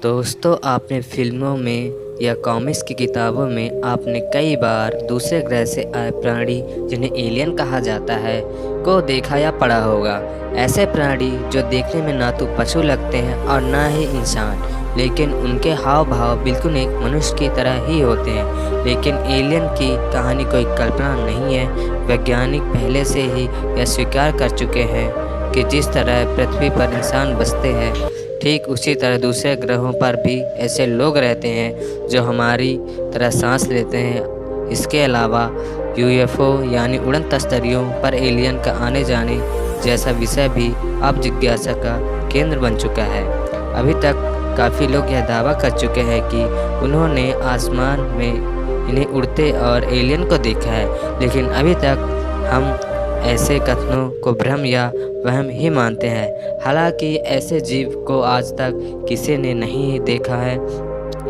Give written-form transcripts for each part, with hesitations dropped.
दोस्तों, आपने फिल्मों में या कॉमिक्स की किताबों में आपने कई बार दूसरे ग्रह से आए प्राणी, जिन्हें एलियन कहा जाता है, को देखा या पढ़ा होगा। ऐसे प्राणी जो देखने में ना तो पशु लगते हैं और ना ही इंसान, लेकिन उनके हाव भाव बिल्कुल एक मनुष्य की तरह ही होते हैं। लेकिन एलियन की कहानी कोई कल्पना नहीं है। वैज्ञानिक पहले से ही यह स्वीकार कर चुके हैं कि जिस तरह पृथ्वी पर इंसान बसते हैं, ठीक उसी तरह दूसरे ग्रहों पर भी ऐसे लोग रहते हैं जो हमारी तरह सांस लेते हैं। इसके अलावा यूएफओ यानी उड़न तस्तरियों पर एलियन का आने जाने जैसा विषय भी अब जिज्ञासा का केंद्र बन चुका है। अभी तक काफ़ी लोग यह दावा कर चुके हैं कि उन्होंने आसमान में इन्हें उड़ते और एलियन को देखा है, लेकिन अभी तक हम ऐसे कथनों को भ्रम या वहम ही मानते हैं। हालांकि ऐसे जीव को आज तक किसी ने नहीं देखा है,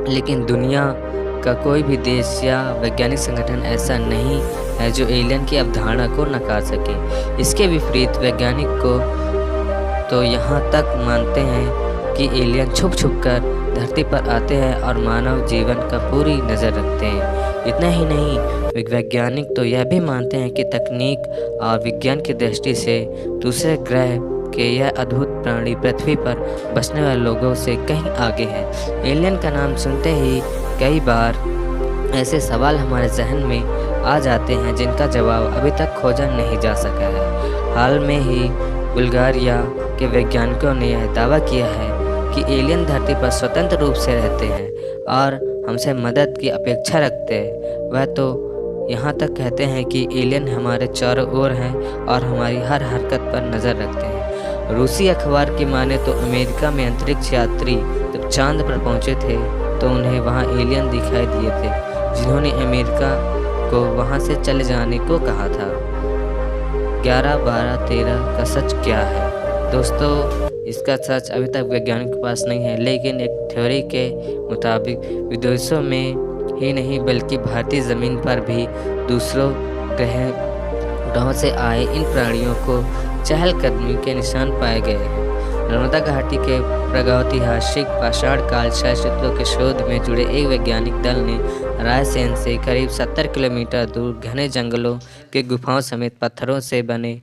लेकिन दुनिया का कोई भी देश या वैज्ञानिक संगठन ऐसा नहीं है जो एलियन की अवधारणा को नकार सके। इसके विपरीत वैज्ञानिक को तो यहाँ तक मानते हैं कि एलियन छुप छुप कर धरती पर आते हैं और मानव जीवन का पूरी नज़र रखते हैं। इतना ही नहीं, वैज्ञानिक तो यह भी मानते हैं कि तकनीक और विज्ञान की दृष्टि से दूसरे ग्रह के यह अद्भुत प्राणी पृथ्वी पर बसने वाले लोगों से कहीं आगे है। एलियन का नाम सुनते ही कई बार ऐसे सवाल हमारे जहन में आ जाते हैं जिनका जवाब अभी तक खोजा नहीं जा सका है। हाल में ही बुल्गारिया के वैज्ञानिकों ने यह दावा किया है कि एलियन धरती पर स्वतंत्र रूप से रहते हैं और हमसे मदद की अपेक्षा रखते हैं। वह तो यहाँ तक कहते हैं कि एलियन हमारे चारों ओर हैं और हमारी हर हरकत पर नज़र रखते हैं। रूसी अखबार की माने तो अमेरिका में अंतरिक्ष यात्री जब चांद पर पहुँचे थे तो उन्हें वहाँ एलियन दिखाई दिए थे, जिन्होंने अमेरिका को वहाँ से चले जाने को कहा था। 11, 12, 13 का सच क्या है? दोस्तों, इसका सच अभी तक वैज्ञानिक के पास नहीं है, लेकिन एक थ्योरी के मुताबिक विदेशों में ही नहीं बल्कि भारतीय ज़मीन पर भी दूसरों ग्रहों से आए इन प्राणियों को चहलकदमी के निशान पाए गए हैं। नर्मदा घाटी के प्रागैतिहासिक पाषाण काल चलचित्रों के शोध में जुड़े एक वैज्ञानिक दल ने रायसेन से करीब 70 किलोमीटर दूर घने जंगलों के गुफाओं समेत पत्थरों से बने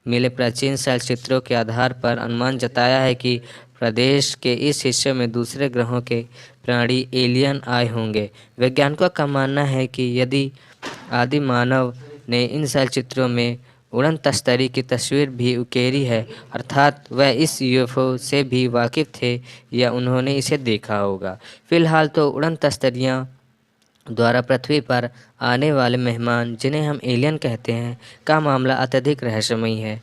मिले प्राचीन चलचित्रों के आधार पर अनुमान जताया है कि प्रदेश के इस हिस्से में दूसरे ग्रहों के प्राणी एलियन आए होंगे। वैज्ञानिकों का मानना है कि यदि आदि मानव ने इन चलचित्रों में उड़न तस्तरी की तस्वीर भी उकेरी है, अर्थात वह इस यूएफओ से भी वाकिफ थे या उन्होंने इसे देखा होगा। फिलहाल तो उड़न तस्तरियाँ द्वारा पृथ्वी पर आने वाले मेहमान, जिन्हें हम एलियन कहते हैं, का मामला अत्यधिक रहस्यमयी है।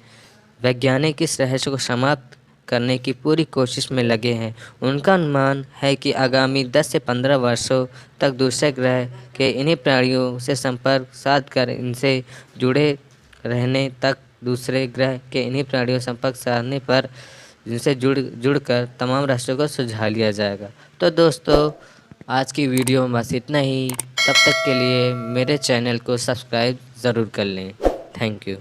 वैज्ञानिक इस रहस्य को समाप्त करने की पूरी कोशिश में लगे हैं। उनका अनुमान है कि आगामी 10 से 15 वर्षों तक दूसरे ग्रह के इन्हीं प्राणियों से संपर्क साध कर इनसे जुड़े रहने तक दूसरे ग्रह के इन्हीं प्राणियों से संपर्क साधने पर जिनसे जुड़कर तमाम राष्ट्रों को सुलझा लिया जाएगा। तो दोस्तों, आज की वीडियो में बस इतना ही। तब तक के लिए मेरे चैनल को सब्सक्राइब ज़रूर कर लें। Thank you.